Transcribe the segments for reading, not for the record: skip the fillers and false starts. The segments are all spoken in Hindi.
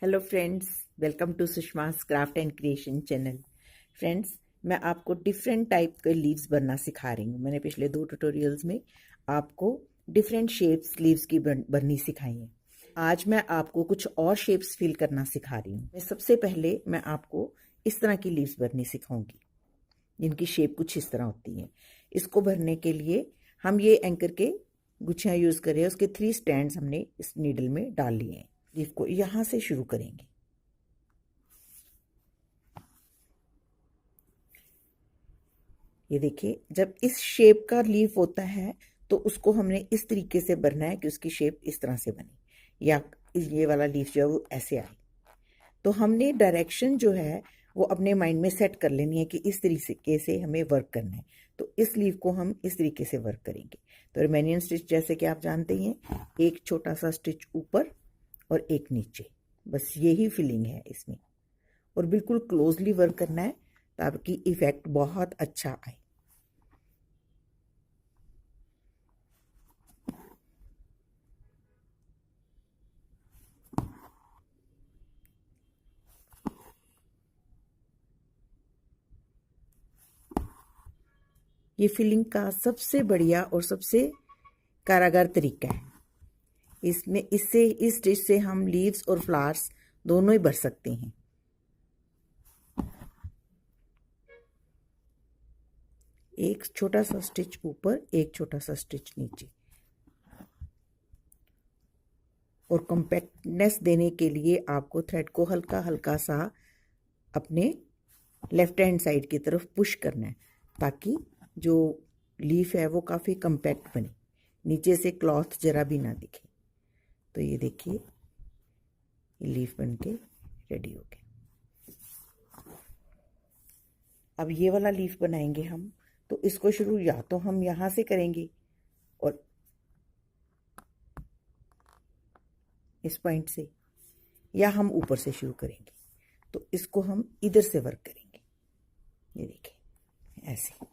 Hello friends, welcome to Sushma's craft and creation channel. Friends, मैं आपको डिफरेंट टाइप के लीव्स बनना सिखा रही हूँ। मैंने पिछले 2 ट्यूटोरियल्स में आपको डिफरेंट शेप्स लीव्स की बननी सिखाई है। आज मैं आपको कुछ और शेप्स फिल करना सिखा रही हूँ। सबसे पहले मैं आपको इस तरह की लीव्स बननी सिखाऊंगी, जिनकी शेप कुछ इस तरह होती है। इसको भरने के लिए हम ये एंकर के गुच्छियाँ यूज़ कर रहे हैं। उसके 3 स्टैंड्स हमने इस नीडल में डाल लिए हैं। लीफ को यहाँ से शुरू करेंगे। ये देखिए, जब इस शेप का लीफ होता है तो उसको हमने इस तरीके से भरना है कि उसकी शेप इस तरह से बने, या ये वाला लीफ जो है वो ऐसे आए। तो हमने डायरेक्शन जो है वो अपने माइंड में सेट कर लेनी है कि इस तरीके से हमें वर्क करना है। तो इस लीफ को हम इस तरीके से वर्क करेंगे। तो रिमेनियन स्टिच जैसे कि आप जानते हैं, एक छोटा सा स्टिच ऊपर और एक नीचे, बस यही फिलिंग है इसमें। और बिल्कुल क्लोजली वर्क करना है ताकि इफेक्ट बहुत अच्छा आए। ये फिलिंग का सबसे बढ़िया और सबसे कारागर तरीका है। इसमें इस स्टिच से हम लीव्स और फ्लावर्स दोनों ही भर सकते हैं। एक छोटा सा स्टिच ऊपर, एक छोटा सा स्टिच नीचे। और कॉम्पैक्टनेस देने के लिए आपको थ्रेड को हल्का हल्का सा अपने लेफ्ट हैंड साइड की तरफ पुश करना है, ताकि जो लीफ है वो काफ़ी कॉम्पैक्ट बने, नीचे से क्लॉथ जरा भी ना दिखे। तो ये देखिए, ये लीफ बन के रेडी हो गया। अब ये वाला लीफ बनाएंगे हम। तो इसको शुरू या तो हम यहाँ से करेंगे और इस पॉइंट से, या हम ऊपर से शुरू करेंगे। तो इसको हम इधर से वर्क करेंगे। ये देखिए ऐसे,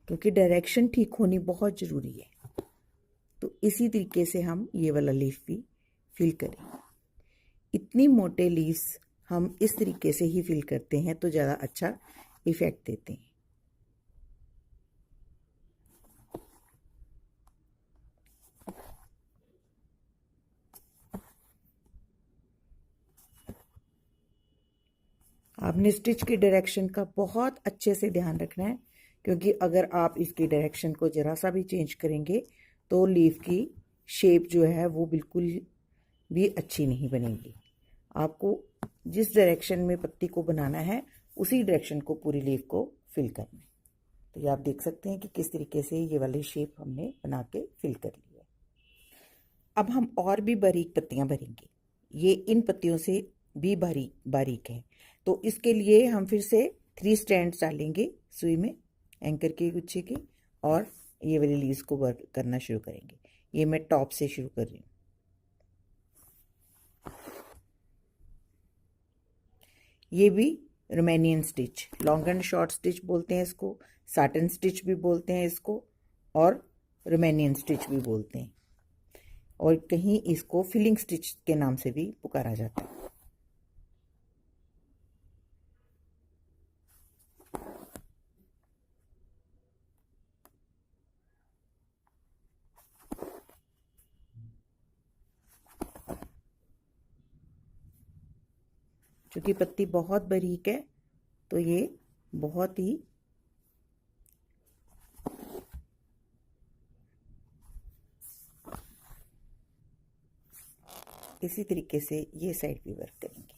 क्योंकि डायरेक्शन ठीक होनी बहुत ज़रूरी है। तो इसी तरीके से हम ये वाला लीफ भी फिल करेंगे। इतनी मोटे लीव्स हम इस तरीके से ही फिल करते हैं तो ज़्यादा अच्छा इफेक्ट देते हैं। आपने स्टिच की डायरेक्शन का बहुत अच्छे से ध्यान रखना है, क्योंकि अगर आप इसकी डायरेक्शन को ज़रा सा भी चेंज करेंगे तो लीफ की शेप जो है वो बिल्कुल भी अच्छी नहीं बनेगी। आपको जिस डायरेक्शन में पत्ती को बनाना है उसी डायरेक्शन को पूरी लीफ को फिल करना है। तो ये आप देख सकते हैं कि किस तरीके से ये वाली शेप हमने बना के फिल कर ली है। अब हम और भी बारीक पत्तियां भरेंगे। ये इन पत्तियों से भी बारीक बारीक है। तो इसके लिए हम फिर से 3 स्टैंड्स डालेंगे सुई में, एंकर के गुच्छे के, और ये वाली लीव्स को वर्क करना शुरू करेंगे। ये मैं टॉप से शुरू कर रही हूँ। ये भी Romanian stitch, long and short stitch बोलते हैं इसको, साटन स्टिच भी बोलते हैं इसको, और रोमेनियन स्टिच भी बोलते हैं, और कहीं इसको फिलिंग स्टिच के नाम से भी पुकारा जाता है। क्योंकि पत्ती बहुत बारीक है तो ये बहुत ही इसी तरीके से ये साइड भी वर्क करेंगे।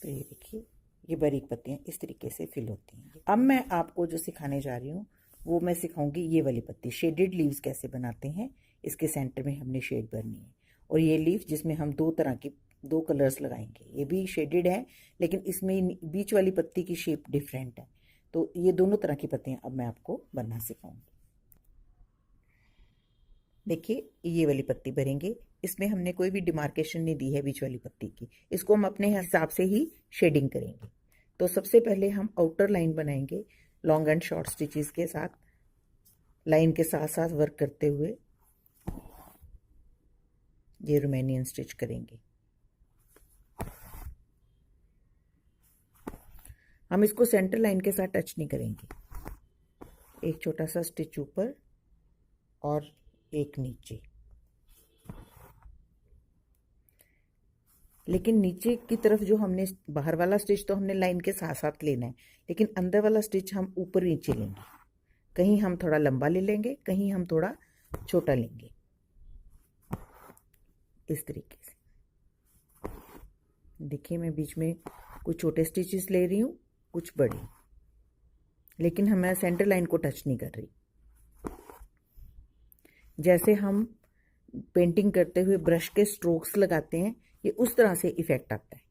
तो ये देखिए, ये बारीक पत्तियाँ इस तरीके से फिल होती हैं। अब मैं आपको जो सिखाने जा रही हूँ वो मैं सिखाऊंगी ये वाली पत्ती, शेडेड लीव्स कैसे बनाते हैं। इसके सेंटर में हमने शेड भरनी है, और ये लीफ जिसमें हम दो तरह की, दो कलर्स लगाएंगे। ये भी शेडेड है, लेकिन इसमें बीच वाली पत्ती की शेप डिफरेंट है। तो ये दोनों तरह की पत्तियाँ अब मैं आपको बनना सिखाऊंगी। देखिए, ये वाली पत्ती भरेंगे। इसमें हमने कोई भी डिमार्केशन नहीं दी है बीच वाली पत्ती की, इसको हम अपने हिसाब से ही शेडिंग करेंगे। तो सबसे पहले हम आउटर लाइन बनाएंगे लॉन्ग एंड शॉर्ट स्टिचेस के साथ, लाइन के साथ साथ वर्क करते हुए ये रोमेनियन स्टिच करेंगे। हम इसको सेंटर लाइन के साथ टच नहीं करेंगे। एक छोटा सा स्टिच ऊपर और एक नीचे, लेकिन नीचे की तरफ जो हमने बाहर वाला स्टिच तो हमने लाइन के साथ साथ लेना है, लेकिन अंदर वाला स्टिच हम ऊपर नीचे लेंगे। कहीं हम थोड़ा लंबा ले लेंगे, कहीं हम थोड़ा छोटा लेंगे, इस तरीके से। देखिए, मैं बीच में कुछ छोटे स्टिचेस ले रही हूँ, कुछ बड़े, लेकिन मैं सेंटर लाइन को टच नहीं कर रही। जैसे हम पेंटिंग करते हुए ब्रश के स्ट्रोक्स लगाते हैं, ये उस तरह से इफेक्ट आता है।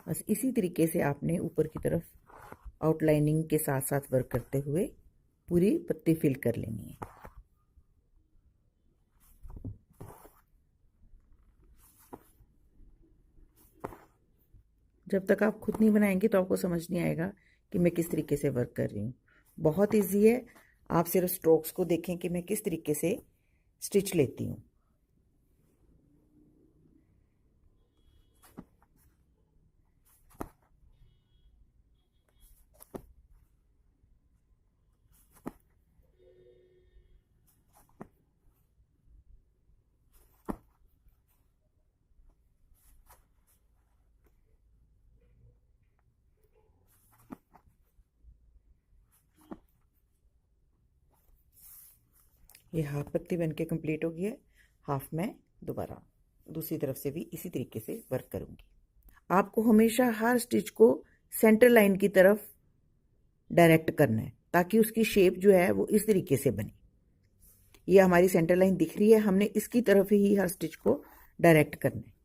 बस इसी तरीके से आपने ऊपर की तरफ आउटलाइनिंग के साथ साथ वर्क करते हुए पूरी पत्ती फिल कर लेनी है। जब तक आप खुद नहीं बनाएंगे तो आपको समझ नहीं आएगा कि मैं किस तरीके से वर्क कर रही हूँ। बहुत इजी है, आप सिर्फ स्ट्रोक्स को देखें कि मैं किस तरीके से स्टिच लेती हूँ। ये हाफ पत्ती बनके कंप्लीट हो गई है। हाफ मैं दोबारा दूसरी तरफ से भी इसी तरीके से वर्क करूंगी। आपको हमेशा हर स्टिच को सेंटर लाइन की तरफ डायरेक्ट करना है, ताकि उसकी शेप जो है वो इस तरीके से बने। ये हमारी सेंटर लाइन दिख रही है, हमने इसकी तरफ ही हर स्टिच को डायरेक्ट करना है।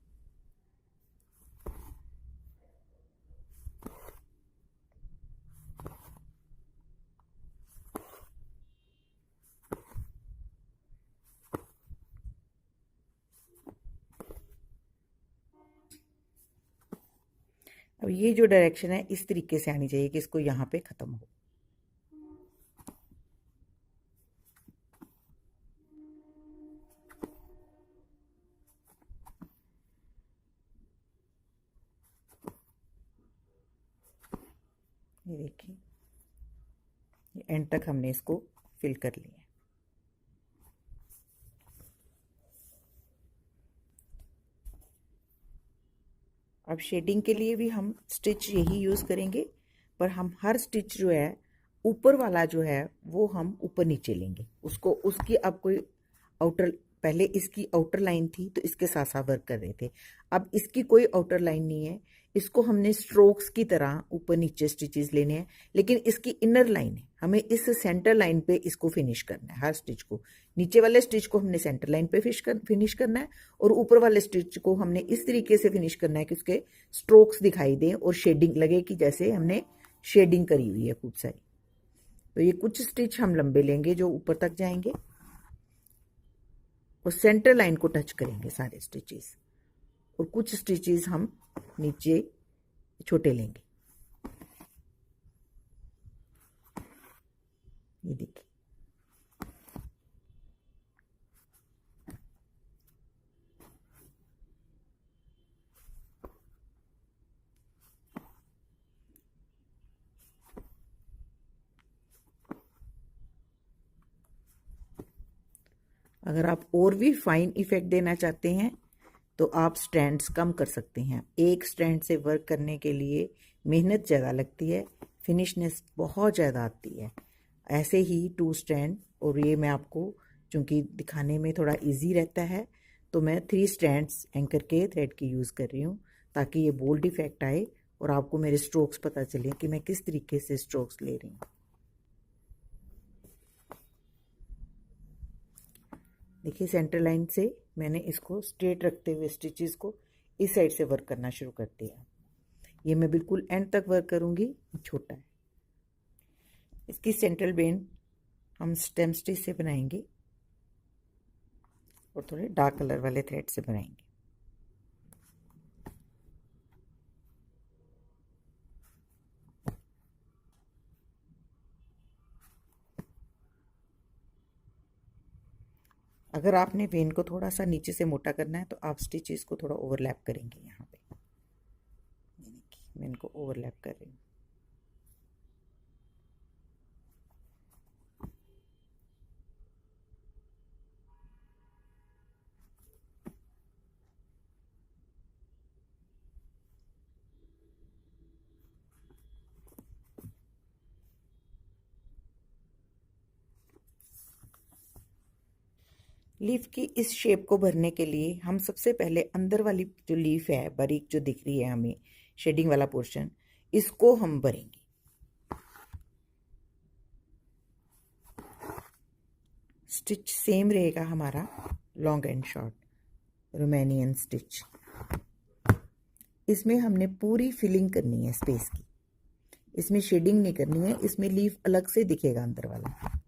अब ये जो डायरेक्शन है इस तरीके से आनी चाहिए कि इसको यहाँ पे ख़त्म हो। ये देखिए, ये एंड तक हमने इसको फिल कर लिया है। अब शेडिंग के लिए भी हम स्टिच यही यूज़ करेंगे, पर हम हर स्टिच जो है ऊपर वाला जो है वो हम ऊपर नीचे लेंगे उसको। उसकी अब कोई आउटर, पहले इसकी आउटर लाइन थी तो इसके साथ साथ वर्क कर रहे थे, अब इसकी कोई आउटर लाइन नहीं है। इसको हमने स्ट्रोक्स की तरह ऊपर नीचे स्टिचेस लेने हैं, लेकिन इसकी इनर लाइन है, हमें इस सेंटर लाइन पे इसको फिनिश करना है। हर स्टिच को, नीचे वाले स्टिच को हमने सेंटर लाइन पे फिनिश करना है, और ऊपर वाले स्टिच को हमने इस तरीके से फिनिश करना है कि उसके स्ट्रोक्स दिखाई दें और शेडिंग लगे कि जैसे हमने शेडिंग करी हुई है खूब सारी। तो ये कुछ स्टिच हम लंबे लेंगे जो ऊपर तक जाएंगे, और सेंटर लाइन को टच करेंगे सारे स्टिचेस, और कुछ स्टिचेस हम नीचे छोटे लेंगे। ये देखिए, अगर आप और भी फाइन इफेक्ट देना चाहते हैं तो आप स्ट्रैंड्स कम कर सकते हैं। एक स्ट्रैंड से वर्क करने के लिए मेहनत ज़्यादा लगती है, फिनिशनेस बहुत ज़्यादा आती है। ऐसे ही 2 स्ट्रैंड, और ये मैं आपको चूँकि दिखाने में थोड़ा इजी रहता है तो मैं 3 स्ट्रैंड्स एंकर के थ्रेड की यूज़ कर रही हूँ, ताकि ये बोल्ड इफेक्ट आए और आपको मेरे स्ट्रोक्स पता चले कि मैं किस तरीके से स्ट्रोक्स ले रही हूँ। देखिए सेंटर लाइन से मैंने इसको स्ट्रेट रखते हुए स्टिचेस को इस साइड से वर्क करना शुरू कर दिया। ये मैं बिल्कुल एंड तक वर्क करूँगी, छोटा है। इसकी सेंट्रल बेन हम स्टेम स्टिच से बनाएंगे और थोड़े डार्क कलर वाले थ्रेड से बनाएंगे। अगर आपने वेन को थोड़ा सा नीचे से मोटा करना है तो आप स्टिचेस को थोड़ा ओवरलैप करेंगे। यहाँ पे मैं इनको ओवरलैप कर रही हूँ। लीफ की इस शेप को भरने के लिए हम सबसे पहले अंदर वाली जो लीफ है बारीक जो दिख रही है हमें शेडिंग वाला पोर्शन, इसको हम भरेंगे। स्टिच सेम रहेगा हमारा, long and short Romanian stitch. इसमें हमने पूरी फिलिंग करनी है स्पेस की, इसमें शेडिंग नहीं करनी है, इसमें लीफ अलग से दिखेगा अंदर वाला।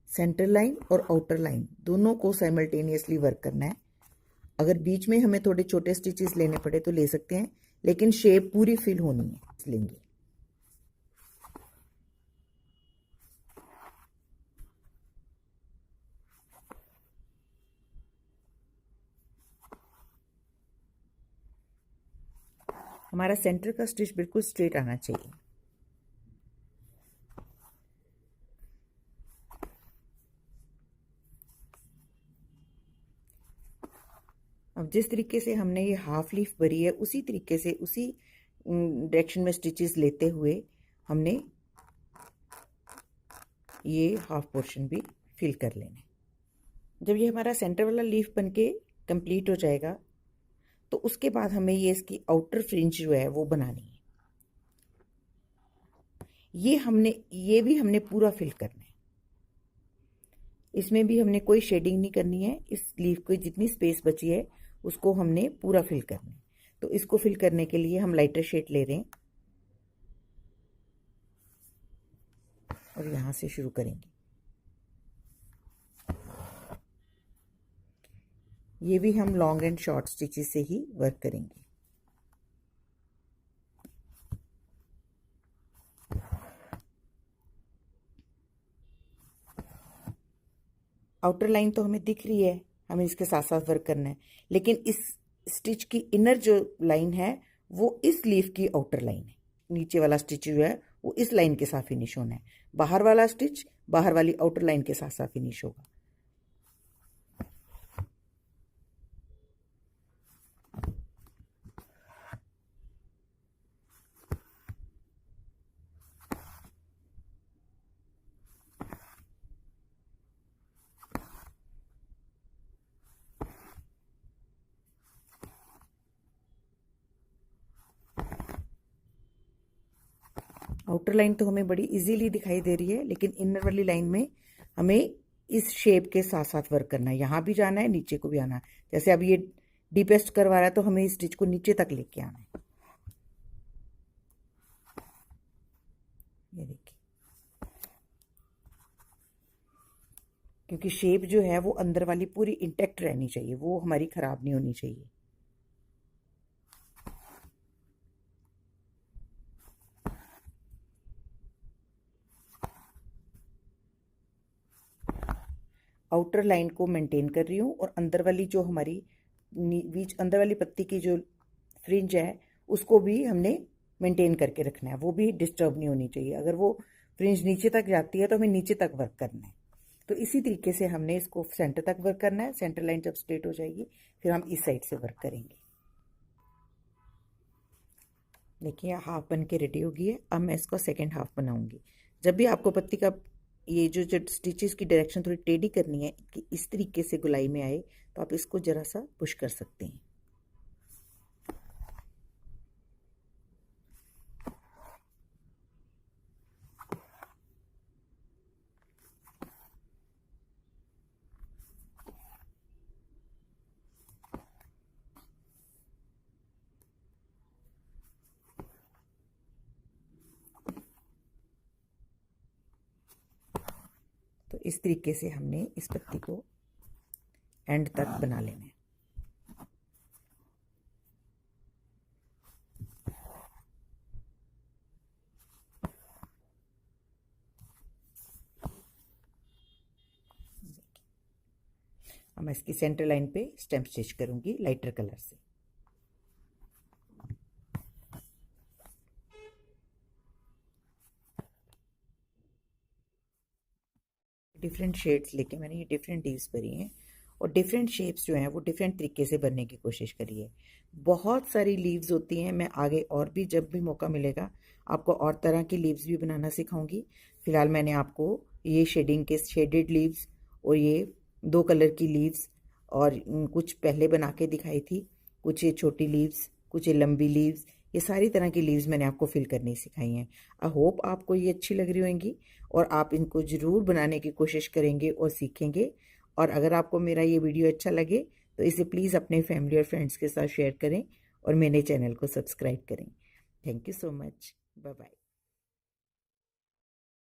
सेंटर लाइन और आउटर लाइन दोनों को साइमल्टेनियसली वर्क करना है। अगर बीच में हमें थोड़े छोटे स्टिचेस लेने पड़े तो ले सकते हैं, लेकिन शेप पूरी फिल होनी है लेंगे। हमारा सेंटर का स्टिच बिल्कुल स्ट्रेट आना चाहिए। अब जिस तरीके से हमने ये हाफ लीफ भरी है उसी तरीके से उसी डायरेक्शन में स्टिचेस लेते हुए हमने ये हाफ पोर्शन भी फिल कर लेना है। जब ये हमारा सेंटर वाला लीफ बनके कंप्लीट हो जाएगा तो उसके बाद हमें ये इसकी आउटर फ्रिंज जो है वो बनानी है। ये भी हमने पूरा फिल करना है। इसमें भी हमने कोई शेडिंग नहीं करनी है। इस लीफ को जितनी स्पेस बची है उसको हमने पूरा फिल करना है। तो इसको फिल करने के लिए हम लाइटर शेड ले रहे हैं और यहां से शुरू करेंगे। ये भी हम लॉन्ग एंड शॉर्ट स्टिचेस से ही वर्क करेंगे। आउटर लाइन तो हमें दिख रही है, हमें इसके साथ साथ वर्क करना है, लेकिन इस स्टिच की इनर जो लाइन है वो इस लीफ की आउटर लाइन है। नीचे वाला स्टिच जो है वो इस लाइन के साथ फिनिश होना है, बाहर वाला स्टिच बाहर वाली आउटर लाइन के साथ साथ फिनिश होगा। आउटर लाइन तो हमें बड़ी इजीली दिखाई दे रही है, लेकिन इनर वाली लाइन में हमें इस शेप के साथ साथ वर्क करना है। यहाँ भी जाना है, नीचे को भी आना है। जैसे अब ये डीपेस्ट करवा रहा है तो हमें इस स्टिच को नीचे तक लेके आना है। ये देखिए, क्योंकि शेप जो है वो अंदर वाली पूरी इंटैक्ट रहनी चाहिए, वो हमारी खराब नहीं होनी चाहिए। आउटर लाइन को मेंटेन कर रही हूँ और अंदर वाली जो हमारी बीच अंदर वाली पत्ती की जो फ्रिंज है उसको भी हमने मेंटेन करके रखना है, वो भी डिस्टर्ब नहीं होनी चाहिए। अगर वो फ्रिंज नीचे तक जाती है तो हमें नीचे तक वर्क करना है। तो इसी तरीके से हमने इसको सेंटर तक वर्क करना है। सेंटर लाइन जब स्ट्रेट हो जाएगी फिर हम इस साइड से वर्क करेंगे। देखिए हाफ बन के रेडी हो गई है। अब मैं इसका सेकेंड हाफ बनाऊंगी। जब भी आपको पत्ती का ये जो स्टिचेस की डायरेक्शन थोड़ी टेढ़ी करनी है कि इस तरीके से गुलाई में आए, तो आप इसको जरा सा पुश कर सकते हैं। तो इस तरीके से हमने इस पत्ती को एंड तक बना लेना है। अब मैं इसकी सेंटर लाइन पे स्टेम स्टिच करूंगी लाइटर कलर से। डिफरेंट शेड्स लेके मैंने ये डिफरेंट लीव्स भरी हैं और डिफरेंट शेप्स जो हैं वो डिफरेंट तरीके से बनने की कोशिश करी है। बहुत सारी लीव्स होती हैं। मैं आगे और भी जब भी मौका मिलेगा आपको और तरह की लीव्स भी बनाना सिखाऊंगी। फिलहाल मैंने आपको ये शेडिंग के शेडेड लीव्स और ये 2 कलर की लीव्स और कुछ पहले बना के दिखाई थी, कुछ ये छोटी लीव्स, कुछ ये लंबी लीव्स, ये सारी तरह की लीव्स मैंने आपको फिल करनी सिखाई हैं। आई होप आपको ये अच्छी लग रही होंगी और आप इनको ज़रूर बनाने की कोशिश करेंगे और सीखेंगे। और अगर आपको मेरा ये वीडियो अच्छा लगे तो इसे प्लीज़ अपने फैमिली और फ्रेंड्स के साथ शेयर करें और मेरे चैनल को सब्सक्राइब करें। Thank you so much. Bye bye.